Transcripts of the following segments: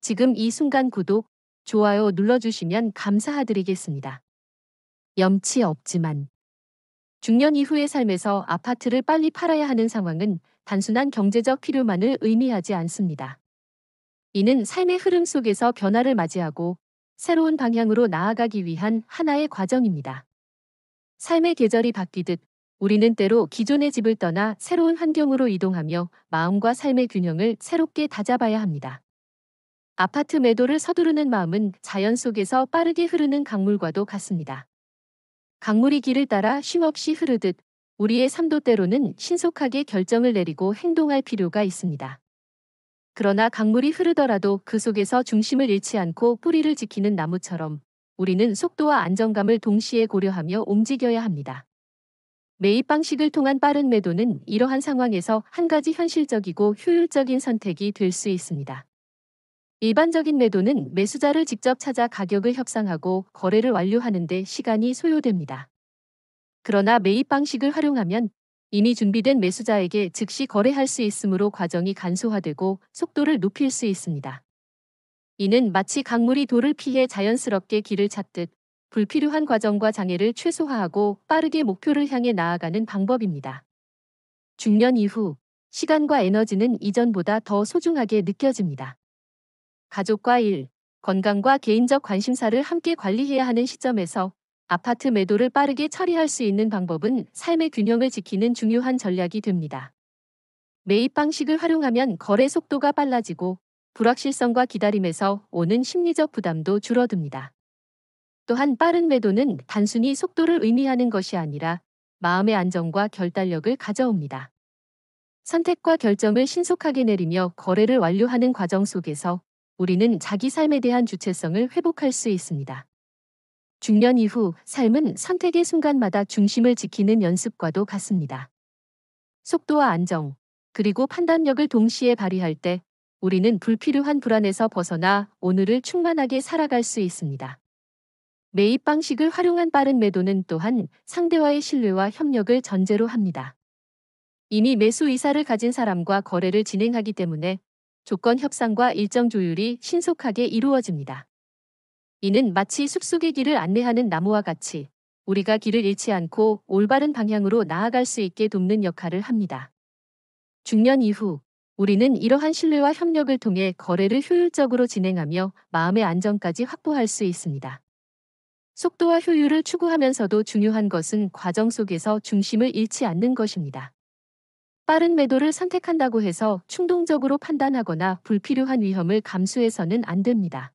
지금 이 순간 구독, 좋아요 눌러주시면 감사드리겠습니다. 염치 없지만 중년 이후의 삶에서 아파트를 빨리 팔아야 하는 상황은 단순한 경제적 필요만을 의미하지 않습니다. 이는 삶의 흐름 속에서 변화를 맞이하고 새로운 방향으로 나아가기 위한 하나의 과정입니다. 삶의 계절이 바뀌듯 우리는 때로 기존의 집을 떠나 새로운 환경으로 이동하며 마음과 삶의 균형을 새롭게 다잡아야 합니다. 아파트 매도를 서두르는 마음은 자연 속에서 빠르게 흐르는 강물과도 같습니다. 강물이 길을 따라 쉼없이 흐르듯 우리의 삶도 때로는 신속하게 결정을 내리고 행동할 필요가 있습니다. 그러나 강물이 흐르더라도 그 속에서 중심을 잃지 않고 뿌리를 지키는 나무처럼 우리는 속도와 안정감을 동시에 고려하며 움직여야 합니다. 매입 방식을 통한 빠른 매도는 이러한 상황에서 한 가지 현실적이고 효율적인 선택이 될 수 있습니다. 일반적인 매도는 매수자를 직접 찾아 가격을 협상하고 거래를 완료하는 데 시간이 소요됩니다. 그러나 매입 방식을 활용하면 이미 준비된 매수자에게 즉시 거래할 수 있으므로 과정이 간소화되고 속도를 높일 수 있습니다. 이는 마치 강물이 돌을 피해 자연스럽게 길을 찾듯 불필요한 과정과 장애를 최소화하고 빠르게 목표를 향해 나아가는 방법입니다. 중년 이후 시간과 에너지는 이전보다 더 소중하게 느껴집니다. 가족과 일, 건강과 개인적 관심사를 함께 관리해야 하는 시점에서 아파트 매도를 빠르게 처리할 수 있는 방법은 삶의 균형을 지키는 중요한 전략이 됩니다. 매입 방식을 활용하면 거래 속도가 빨라지고 불확실성과 기다림에서 오는 심리적 부담도 줄어듭니다. 또한 빠른 매도는 단순히 속도를 의미하는 것이 아니라 마음의 안정과 결단력을 가져옵니다. 선택과 결정을 신속하게 내리며 거래를 완료하는 과정 속에서 우리는 자기 삶에 대한 주체성을 회복할 수 있습니다. 중년 이후 삶은 선택의 순간마다 중심을 지키는 연습과도 같습니다. 속도와 안정, 그리고 판단력을 동시에 발휘할 때 우리는 불필요한 불안에서 벗어나 오늘을 충만하게 살아갈 수 있습니다. 매입 방식을 활용한 빠른 매도는 또한 상대와의 신뢰와 협력을 전제로 합니다. 이미 매수 의사를 가진 사람과 거래를 진행하기 때문에 조건 협상과 일정 조율이 신속하게 이루어집니다. 이는 마치 숲속의 길을 안내하는 나무와 같이 우리가 길을 잃지 않고 올바른 방향으로 나아갈 수 있게 돕는 역할을 합니다. 중년 이후 우리는 이러한 신뢰와 협력을 통해 거래를 효율적으로 진행하며 마음의 안정까지 확보할 수 있습니다. 속도와 효율을 추구하면서도 중요한 것은 과정 속에서 중심을 잃지 않는 것입니다. 빠른 매도를 선택한다고 해서 충동적으로 판단하거나 불필요한 위험을 감수해서는 안 됩니다.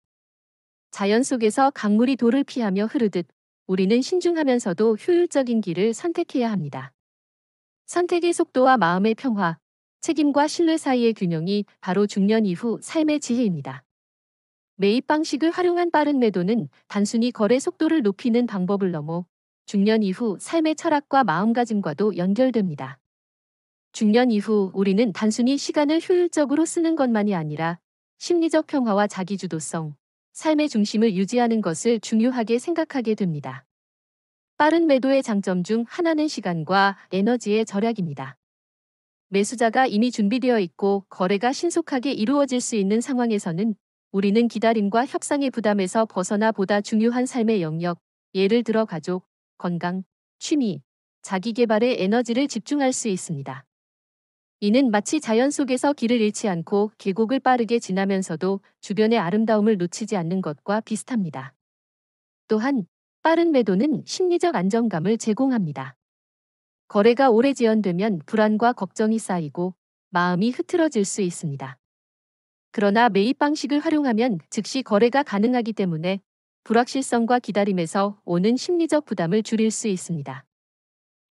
자연 속에서 강물이 돌을 피하며 흐르듯 우리는 신중하면서도 효율적인 길을 선택해야 합니다. 선택의 속도와 마음의 평화, 책임과 신뢰 사이의 균형이 바로 중년 이후 삶의 지혜입니다. 매입 방식을 활용한 빠른 매도는 단순히 거래 속도를 높이는 방법을 넘어 중년 이후 삶의 철학과 마음가짐과도 연결됩니다. 중년 이후 우리는 단순히 시간을 효율적으로 쓰는 것만이 아니라 심리적 평화와 자기주도성, 삶의 중심을 유지하는 것을 중요하게 생각하게 됩니다. 빠른 매도의 장점 중 하나는 시간과 에너지의 절약입니다. 매수자가 이미 준비되어 있고 거래가 신속하게 이루어질 수 있는 상황에서는 우리는 기다림과 협상의 부담에서 벗어나 보다 중요한 삶의 영역, 예를 들어 가족, 건강, 취미, 자기개발에 에너지를 집중할 수 있습니다. 이는 마치 자연 속에서 길을 잃지 않고 계곡을 빠르게 지나면서도 주변의 아름다움을 놓치지 않는 것과 비슷합니다. 또한 빠른 매도는 심리적 안정감을 제공합니다. 거래가 오래 지연되면 불안과 걱정이 쌓이고 마음이 흐트러질 수 있습니다. 그러나 매입 방식을 활용하면 즉시 거래가 가능하기 때문에 불확실성과 기다림에서 오는 심리적 부담을 줄일 수 있습니다.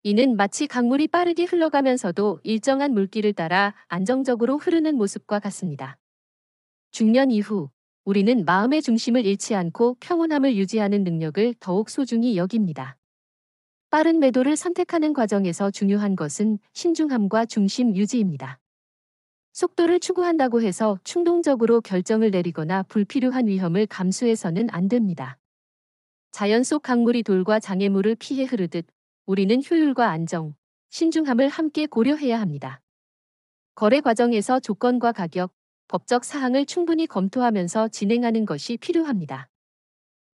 이는 마치 강물이 빠르게 흘러가면서도 일정한 물길을 따라 안정적으로 흐르는 모습과 같습니다. 중년 이후 우리는 마음의 중심을 잃지 않고 평온함을 유지하는 능력을 더욱 소중히 여깁니다. 빠른 매도를 선택하는 과정에서 중요한 것은 신중함과 중심 유지입니다. 속도를 추구한다고 해서 충동적으로 결정을 내리거나 불필요한 위험을 감수해서는 안 됩니다. 자연 속 강물이 돌과 장애물을 피해 흐르듯 우리는 효율과 안정, 신중함을 함께 고려해야 합니다. 거래 과정에서 조건과 가격, 법적 사항을 충분히 검토하면서 진행하는 것이 필요합니다.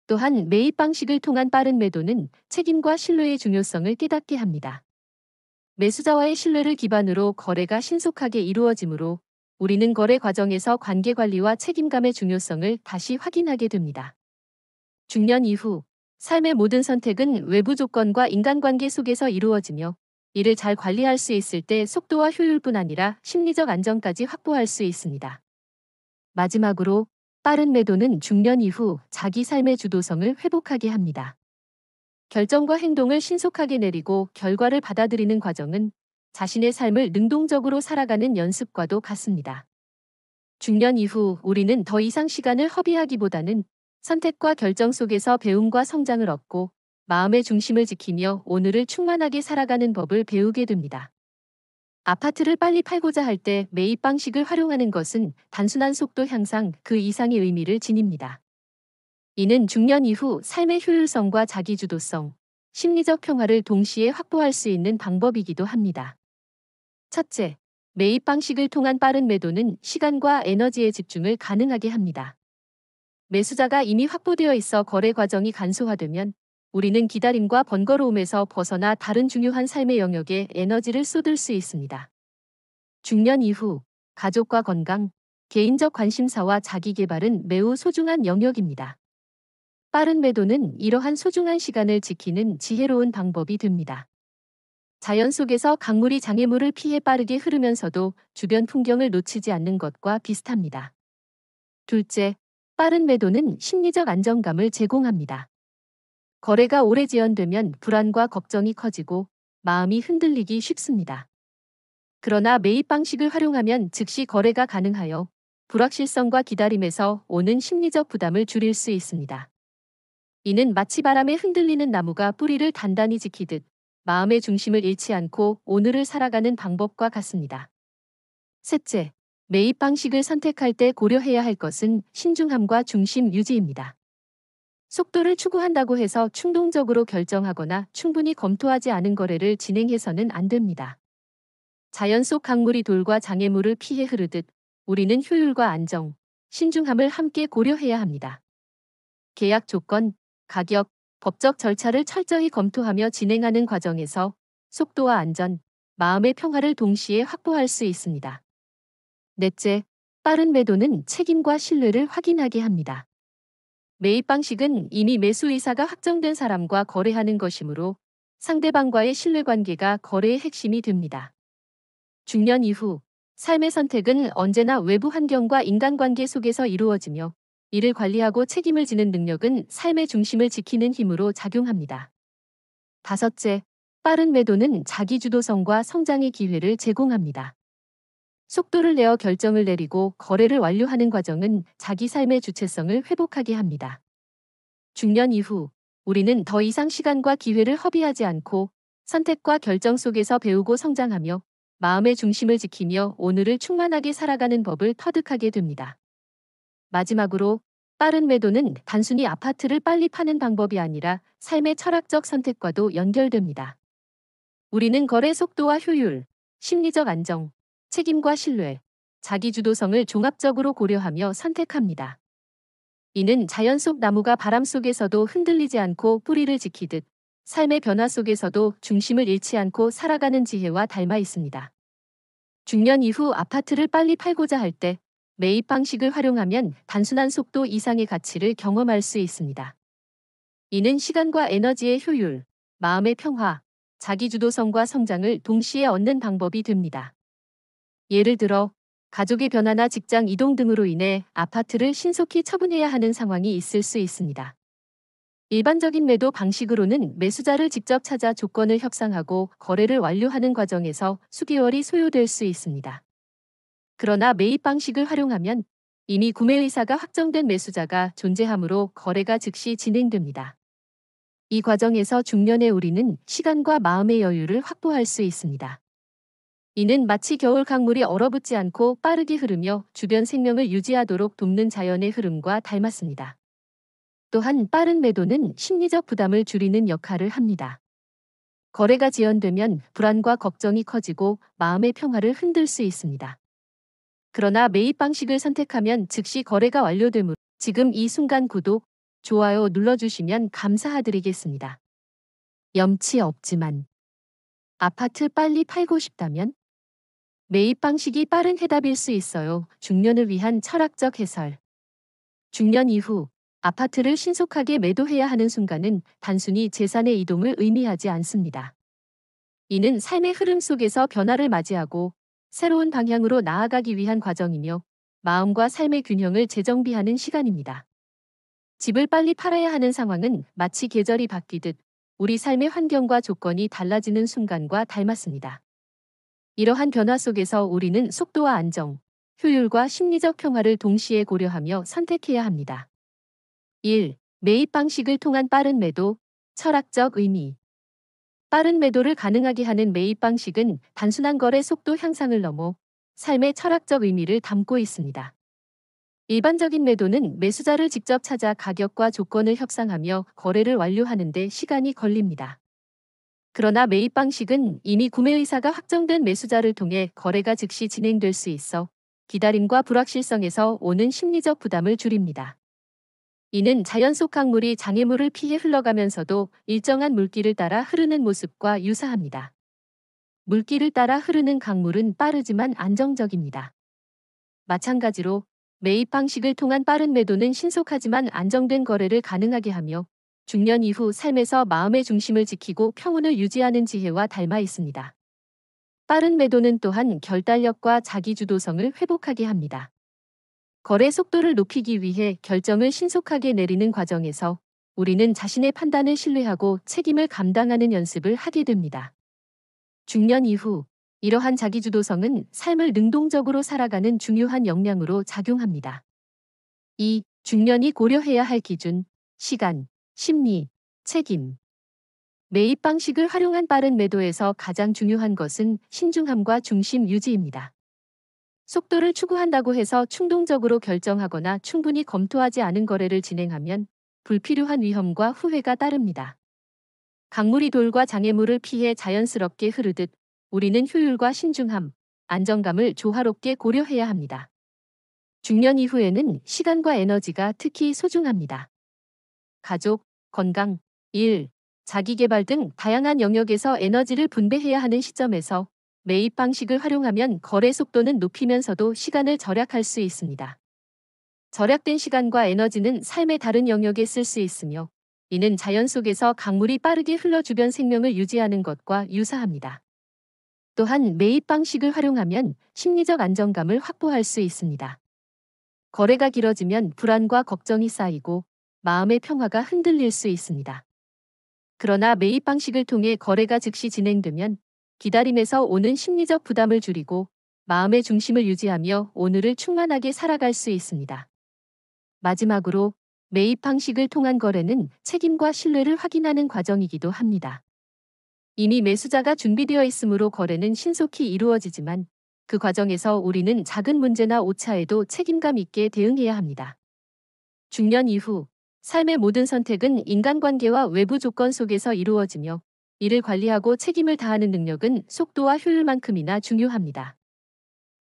또한 매입 방식을 통한 빠른 매도는 책임과 신뢰의 중요성을 깨닫게 합니다. 매수자와의 신뢰를 기반으로 거래가 신속하게 이루어지므로 우리는 거래 과정에서 관계 관리와 책임감의 중요성을 다시 확인하게 됩니다. 중년 이후 삶의 모든 선택은 외부 조건과 인간관계 속에서 이루어지며 이를 잘 관리할 수 있을 때 속도와 효율뿐 아니라 심리적 안정까지 확보할 수 있습니다. 마지막으로 빠른 매도는 중년 이후 자기 삶의 주도성을 회복하게 합니다. 결정과 행동을 신속하게 내리고 결과를 받아들이는 과정은 자신의 삶을 능동적으로 살아가는 연습과도 같습니다. 중년 이후 우리는 더 이상 시간을 허비하기보다는 선택과 결정 속에서 배움과 성장을 얻고 마음의 중심을 지키며 오늘을 충만하게 살아가는 법을 배우게 됩니다. 아파트를 빨리 팔고자 할 때 매입 방식을 활용하는 것은 단순한 속도 향상 그 이상의 의미를 지닙니다. 이는 중년 이후 삶의 효율성과 자기주도성, 심리적 평화를 동시에 확보할 수 있는 방법이기도 합니다. 첫째, 매입 방식을 통한 빠른 매도는 시간과 에너지의 집중을 가능하게 합니다. 매수자가 이미 확보되어 있어 거래 과정이 간소화되면 우리는 기다림과 번거로움에서 벗어나 다른 중요한 삶의 영역에 에너지를 쏟을 수 있습니다. 중년 이후 가족과 건강, 개인적 관심사와 자기 개발은 매우 소중한 영역입니다. 빠른 매도는 이러한 소중한 시간을 지키는 지혜로운 방법이 됩니다. 자연 속에서 강물이 장애물을 피해 빠르게 흐르면서도 주변 풍경을 놓치지 않는 것과 비슷합니다. 둘째, 빠른 매도는 심리적 안정감을 제공합니다. 거래가 오래 지연되면 불안과 걱정이 커지고 마음이 흔들리기 쉽습니다. 그러나 매입 방식을 활용하면 즉시 거래가 가능하여 불확실성과 기다림에서 오는 심리적 부담을 줄일 수 있습니다. 이는 마치 바람에 흔들리는 나무가 뿌리를 단단히 지키듯 마음의 중심을 잃지 않고 오늘을 살아가는 방법과 같습니다. 셋째, 매입 방식을 선택할 때 고려해야 할 것은 신중함과 중심 유지입니다. 속도를 추구한다고 해서 충동적으로 결정하거나 충분히 검토하지 않은 거래를 진행해서는 안 됩니다. 자연 속 강물이 돌과 장애물을 피해 흐르듯 우리는 효율과 안정, 신중함을 함께 고려해야 합니다. 계약 조건, 가격, 법적 절차를 철저히 검토하며 진행하는 과정에서 속도와 안전, 마음의 평화를 동시에 확보할 수 있습니다. 넷째, 빠른 매도는 책임과 신뢰를 확인하게 합니다. 매입 방식은 이미 매수 의사가 확정된 사람과 거래하는 것이므로 상대방과의 신뢰관계가 거래의 핵심이 됩니다. 중년 이후 삶의 선택은 언제나 외부 환경과 인간관계 속에서 이루어지며 이를 관리하고 책임을 지는 능력은 삶의 중심을 지키는 힘으로 작용합니다. 다섯째, 빠른 매도는 자기주도성과 성장의 기회를 제공합니다. 속도를 내어 결정을 내리고 거래를 완료하는 과정은 자기 삶의 주체성을 회복하게 합니다. 중년 이후 우리는 더 이상 시간과 기회를 허비하지 않고 선택과 결정 속에서 배우고 성장하며 마음의 중심을 지키며 오늘을 충만하게 살아가는 법을 터득하게 됩니다. 마지막으로 빠른 매도는 단순히 아파트를 빨리 파는 방법이 아니라 삶의 철학적 선택과도 연결됩니다. 우리는 거래 속도와 효율, 심리적 안정, 책임과 신뢰, 자기주도성을 종합적으로 고려하며 선택합니다. 이는 자연 속 나무가 바람 속에서도 흔들리지 않고 뿌리를 지키듯 삶의 변화 속에서도 중심을 잃지 않고 살아가는 지혜와 닮아 있습니다. 중년 이후 아파트를 빨리 팔고자 할 때 매입 방식을 활용하면 단순한 속도 이상의 가치를 경험할 수 있습니다. 이는 시간과 에너지의 효율, 마음의 평화, 자기주도성과 성장을 동시에 얻는 방법이 됩니다. 예를 들어 가족의 변화나 직장 이동 등으로 인해 아파트를 신속히 처분해야 하는 상황이 있을 수 있습니다. 일반적인 매도 방식으로는 매수자를 직접 찾아 조건을 협상하고 거래를 완료하는 과정에서 수개월이 소요될 수 있습니다. 그러나 매입 방식을 활용하면 이미 구매 의사가 확정된 매수자가 존재하므로 거래가 즉시 진행됩니다. 이 과정에서 중년의 우리는 시간과 마음의 여유를 확보할 수 있습니다. 이는 마치 겨울 강물이 얼어붙지 않고 빠르게 흐르며 주변 생명을 유지하도록 돕는 자연의 흐름과 닮았습니다. 또한 빠른 매도는 심리적 부담을 줄이는 역할을 합니다. 거래가 지연되면 불안과 걱정이 커지고 마음의 평화를 흔들 수 있습니다. 그러나 매입 방식을 선택하면 즉시 거래가 완료되므로 지금 이 순간 구독, 좋아요 눌러주시면 감사드리겠습니다. 염치 없지만 아파트 빨리 팔고 싶다면? 매입 방식이 빠른 해답일 수 있어요. 중년을 위한 철학적 해설. 중년 이후 아파트를 신속하게 매도해야 하는 순간은 단순히 재산의 이동을 의미하지 않습니다. 이는 삶의 흐름 속에서 변화를 맞이하고 새로운 방향으로 나아가기 위한 과정이며 마음과 삶의 균형을 재정비하는 시간입니다. 집을 빨리 팔아야 하는 상황은 마치 계절이 바뀌듯 우리 삶의 환경과 조건이 달라지는 순간과 닮았습니다. 이러한 변화 속에서 우리는 속도와 안정, 효율과 심리적 평화를 동시에 고려하며 선택해야 합니다. 1. 매입 방식을 통한 빠른 매도, 철학적 의미. 빠른 매도를 가능하게 하는 매입 방식은 단순한 거래 속도 향상을 넘어 삶의 철학적 의미를 담고 있습니다. 일반적인 매도는 매수자를 직접 찾아 가격과 조건을 협상하며 거래를 완료하는 데 시간이 걸립니다. 그러나 매입 방식은 이미 구매 의사가 확정된 매수자를 통해 거래가 즉시 진행될 수 있어 기다림과 불확실성에서 오는 심리적 부담을 줄입니다. 이는 자연 속 강물이 장애물을 피해 흘러가면서도 일정한 물길을 따라 흐르는 모습과 유사합니다. 물길을 따라 흐르는 강물은 빠르지만 안정적입니다. 마찬가지로 매입 방식을 통한 빠른 매도는 신속하지만 안정된 거래를 가능하게 하며 중년 이후 삶에서 마음의 중심을 지키고 평온을 유지하는 지혜와 닮아 있습니다. 빠른 매도는 또한 결단력과 자기주도성을 회복하게 합니다. 거래 속도를 높이기 위해 결정을 신속하게 내리는 과정에서 우리는 자신의 판단을 신뢰하고 책임을 감당하는 연습을 하게 됩니다. 중년 이후 이러한 자기주도성은 삶을 능동적으로 살아가는 중요한 역량으로 작용합니다. 2. 중년이 고려해야 할 기준, 시간, 심리, 책임. 매입 방식을 활용한 빠른 매도에서 가장 중요한 것은 신중함과 중심 유지입니다. 속도를 추구한다고 해서 충동적으로 결정하거나 충분히 검토하지 않은 거래를 진행하면 불필요한 위험과 후회가 따릅니다. 강물이 돌과 장애물을 피해 자연스럽게 흐르듯 우리는 효율과 신중함, 안정감을 조화롭게 고려해야 합니다. 중년 이후에는 시간과 에너지가 특히 소중합니다. 가족, 건강, 일, 자기개발 등 다양한 영역에서 에너지를 분배해야 하는 시점에서 매입 방식을 활용하면 거래 속도는 높이면서도 시간을 절약할 수 있습니다. 절약된 시간과 에너지는 삶의 다른 영역에 쓸 수 있으며 이는 자연 속에서 강물이 빠르게 흘러 주변 생명을 유지하는 것과 유사합니다. 또한 매입 방식을 활용하면 심리적 안정감을 확보할 수 있습니다. 거래가 길어지면 불안과 걱정이 쌓이고 마음의 평화가 흔들릴 수 있습니다. 그러나 매입 방식을 통해 거래가 즉시 진행되면 기다림에서 오는 심리적 부담을 줄이고 마음의 중심을 유지하며 오늘을 충만하게 살아갈 수 있습니다. 마지막으로 매입 방식을 통한 거래는 책임과 신뢰를 확인하는 과정이기도 합니다. 이미 매수자가 준비되어 있으므로 거래는 신속히 이루어지지만 그 과정에서 우리는 작은 문제나 오차에도 책임감 있게 대응해야 합니다. 중년 이후 삶의 모든 선택은 인간관계와 외부 조건 속에서 이루어지며 이를 관리하고 책임을 다하는 능력은 속도와 효율만큼이나 중요합니다.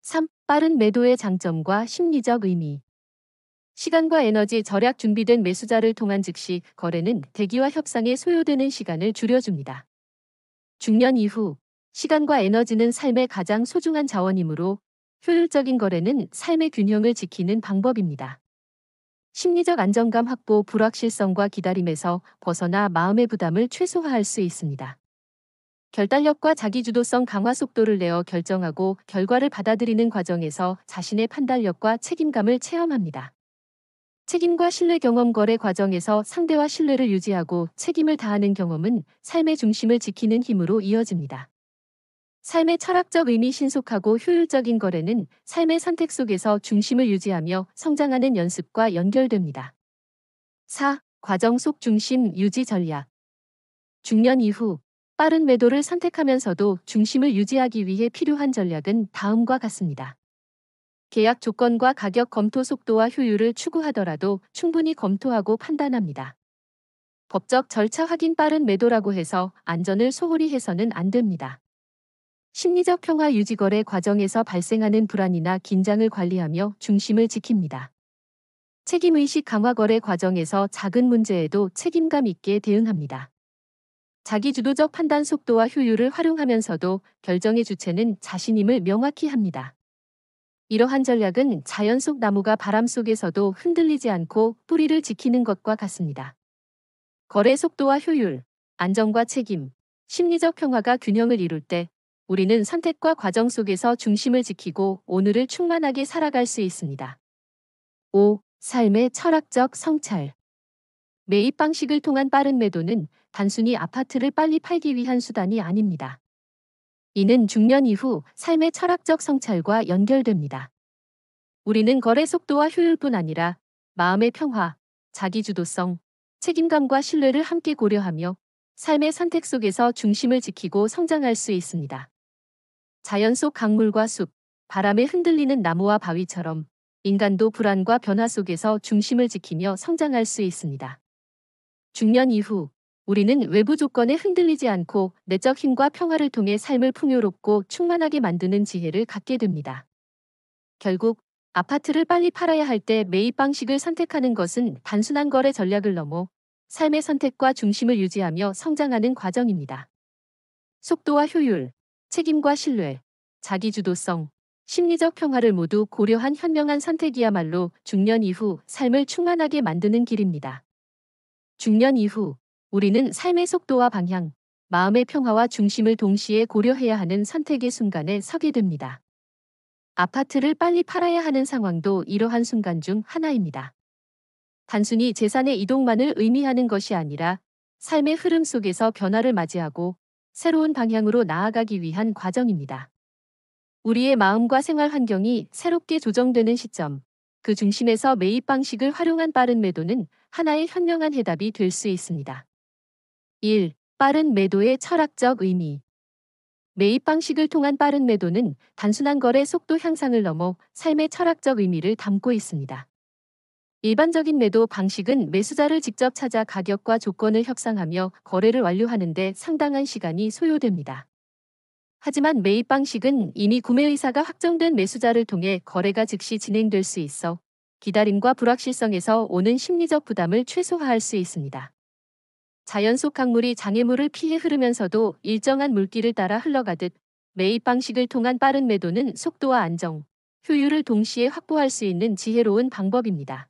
3. 빠른 매도의 장점과 심리적 의미. 시간과 에너지 절약 준비된 매수자를 통한 즉시 거래는 대기와 협상에 소요되는 시간을 줄여줍니다. 중년 이후 시간과 에너지는 삶의 가장 소중한 자원이므로 효율적인 거래는 삶의 균형을 지키는 방법입니다. 심리적 안정감 확보, 불확실성과 기다림에서 벗어나 마음의 부담을 최소화할 수 있습니다. 결단력과 자기주도성 강화 속도를 내어 결정하고 결과를 받아들이는 과정에서 자신의 판단력과 책임감을 체험합니다. 책임과 신뢰 경험 거래 과정에서 상대와 신뢰를 유지하고 책임을 다하는 경험은 삶의 중심을 지키는 힘으로 이어집니다. 삶의 철학적 의미 신속하고 효율적인 거래는 삶의 선택 속에서 중심을 유지하며 성장하는 연습과 연결됩니다. 4. 과정 속 중심 유지 전략. 중년 이후 빠른 매도를 선택하면서도 중심을 유지하기 위해 필요한 전략은 다음과 같습니다. 계약 조건과 가격 검토 속도와 효율을 추구하더라도 충분히 검토하고 판단합니다. 법적 절차 확인 빠른 매도라고 해서 안전을 소홀히 해서는 안 됩니다. 심리적 평화 유지 거래 과정에서 발생하는 불안이나 긴장을 관리하며 중심을 지킵니다. 책임의식 강화 거래 과정에서 작은 문제에도 책임감 있게 대응합니다. 자기주도적 판단 속도와 효율을 활용하면서도 결정의 주체는 자신임을 명확히 합니다. 이러한 전략은 자연 속 나무가 바람 속에서도 흔들리지 않고 뿌리를 지키는 것과 같습니다. 거래 속도와 효율, 안정과 책임, 심리적 평화가 균형을 이룰 때 우리는 선택과 과정 속에서 중심을 지키고 오늘을 충만하게 살아갈 수 있습니다. 5. 삶의 철학적 성찰. 매입 방식을 통한 빠른 매도는 단순히 아파트를 빨리 팔기 위한 수단이 아닙니다. 이는 중년 이후 삶의 철학적 성찰과 연결됩니다. 우리는 거래 속도와 효율뿐 아니라 마음의 평화, 자기주도성, 책임감과 신뢰를 함께 고려하며 삶의 선택 속에서 중심을 지키고 성장할 수 있습니다. 자연 속 강물과 숲, 바람에 흔들리는 나무와 바위처럼 인간도 불안과 변화 속에서 중심을 지키며 성장할 수 있습니다. 중년 이후 우리는 외부 조건에 흔들리지 않고 내적 힘과 평화를 통해 삶을 풍요롭고 충만하게 만드는 지혜를 갖게 됩니다. 결국 아파트를 빨리 팔아야 할 때 매입 방식을 선택하는 것은 단순한 거래 전략을 넘어 삶의 선택과 중심을 유지하며 성장하는 과정입니다. 속도와 효율, 책임과 신뢰, 자기주도성, 심리적 평화를 모두 고려한 현명한 선택이야말로 중년 이후 삶을 충만하게 만드는 길입니다. 중년 이후 우리는 삶의 속도와 방향, 마음의 평화와 중심을 동시에 고려해야 하는 선택의 순간에 서게 됩니다. 아파트를 빨리 팔아야 하는 상황도 이러한 순간 중 하나입니다. 단순히 재산의 이동만을 의미하는 것이 아니라 삶의 흐름 속에서 변화를 맞이하고 새로운 방향으로 나아가기 위한 과정입니다. 우리의 마음과 생활 환경이 새롭게 조정되는 시점, 그 중심에서 매입 방식을 활용한 빠른 매도는 하나의 현명한 해답이 될 수 있습니다. 1. 빠른 매도의 철학적 의미. 매입 방식을 통한 빠른 매도는 단순한 거래 속도 향상을 넘어 삶의 철학적 의미를 담고 있습니다. 일반적인 매도 방식은 매수자를 직접 찾아 가격과 조건을 협상하며 거래를 완료하는 데 상당한 시간이 소요됩니다. 하지만 매입 방식은 이미 구매 의사가 확정된 매수자를 통해 거래가 즉시 진행될 수 있어 기다림과 불확실성에서 오는 심리적 부담을 최소화할 수 있습니다. 자연 속 강물이 장애물을 피해 흐르면서도 일정한 물길을 따라 흘러가듯 매입 방식을 통한 빠른 매도는 속도와 안정, 효율을 동시에 확보할 수 있는 지혜로운 방법입니다.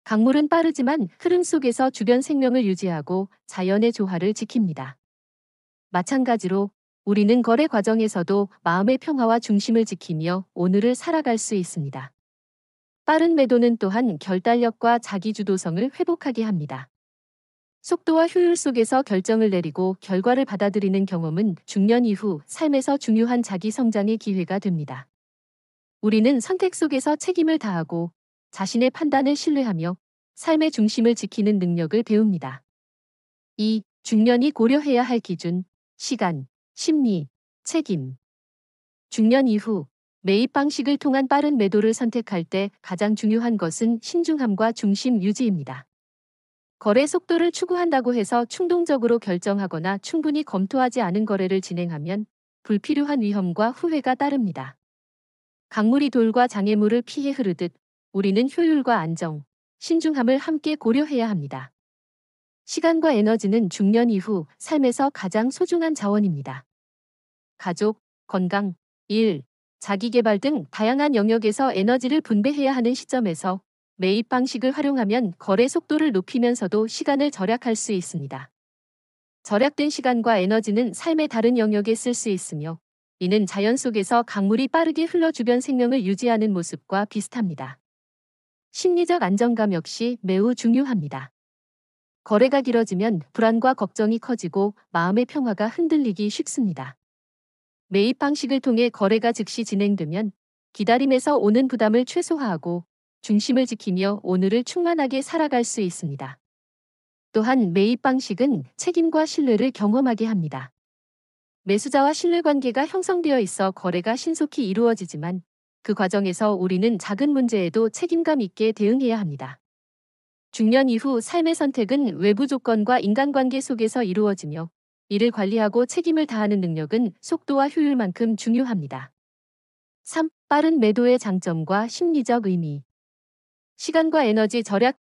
강물은 빠르지만 흐름 속에서 주변 생명을 유지하고 자연의 조화를 지킵니다. 마찬가지로 우리는 거래 과정에서도 마음의 평화와 중심을 지키며 오늘을 살아갈 수 있습니다. 빠른 매도는 또한 결단력과 자기주도성을 회복하게 합니다. 속도와 효율 속에서 결정을 내리고 결과를 받아들이는 경험은 중년 이후 삶에서 중요한 자기 성장의 기회가 됩니다. 우리는 선택 속에서 책임을 다하고 자신의 판단을 신뢰하며 삶의 중심을 지키는 능력을 배웁니다. 2. 중년이 고려해야 할 기준, 시간, 심리, 책임. 중년 이후 매입 방식을 통한 빠른 매도를 선택할 때 가장 중요한 것은 신중함과 중심 유지입니다. 거래 속도를 추구한다고 해서 충동적으로 결정하거나 충분히 검토하지 않은 거래를 진행하면 불필요한 위험과 후회가 따릅니다. 강물이 돌과 장애물을 피해 흐르듯 우리는 효율과 안정, 신중함을 함께 고려해야 합니다. 시간과 에너지는 중년 이후 삶에서 가장 소중한 자원입니다. 가족, 건강, 일, 자기개발 등 다양한 영역에서 에너지를 분배해야 하는 시점에서 매입 방식을 활용하면 거래 속도를 높이면서도 시간을 절약할 수 있습니다. 절약된 시간과 에너지는 삶의 다른 영역에 쓸 수 있으며 이는 자연 속에서 강물이 빠르게 흘러 주변 생명을 유지하는 모습과 비슷합니다. 심리적 안정감 역시 매우 중요합니다. 거래가 길어지면 불안과 걱정이 커지고 마음의 평화가 흔들리기 쉽습니다. 매입 방식을 통해 거래가 즉시 진행되면 기다림에서 오는 부담을 최소화하고 중심을 지키며 오늘을 충만하게 살아갈 수 있습니다. 또한 매입 방식은 책임과 신뢰를 경험하게 합니다. 매수자와 신뢰관계가 형성되어 있어 거래가 신속히 이루어지지만 그 과정에서 우리는 작은 문제에도 책임감 있게 대응해야 합니다. 중년 이후 삶의 선택은 외부 조건과 인간관계 속에서 이루어지며 이를 관리하고 책임을 다하는 능력은 속도와 효율만큼 중요합니다. 3. 빠른 매도의 장점과 심리적 의미. 시간과 에너지 절약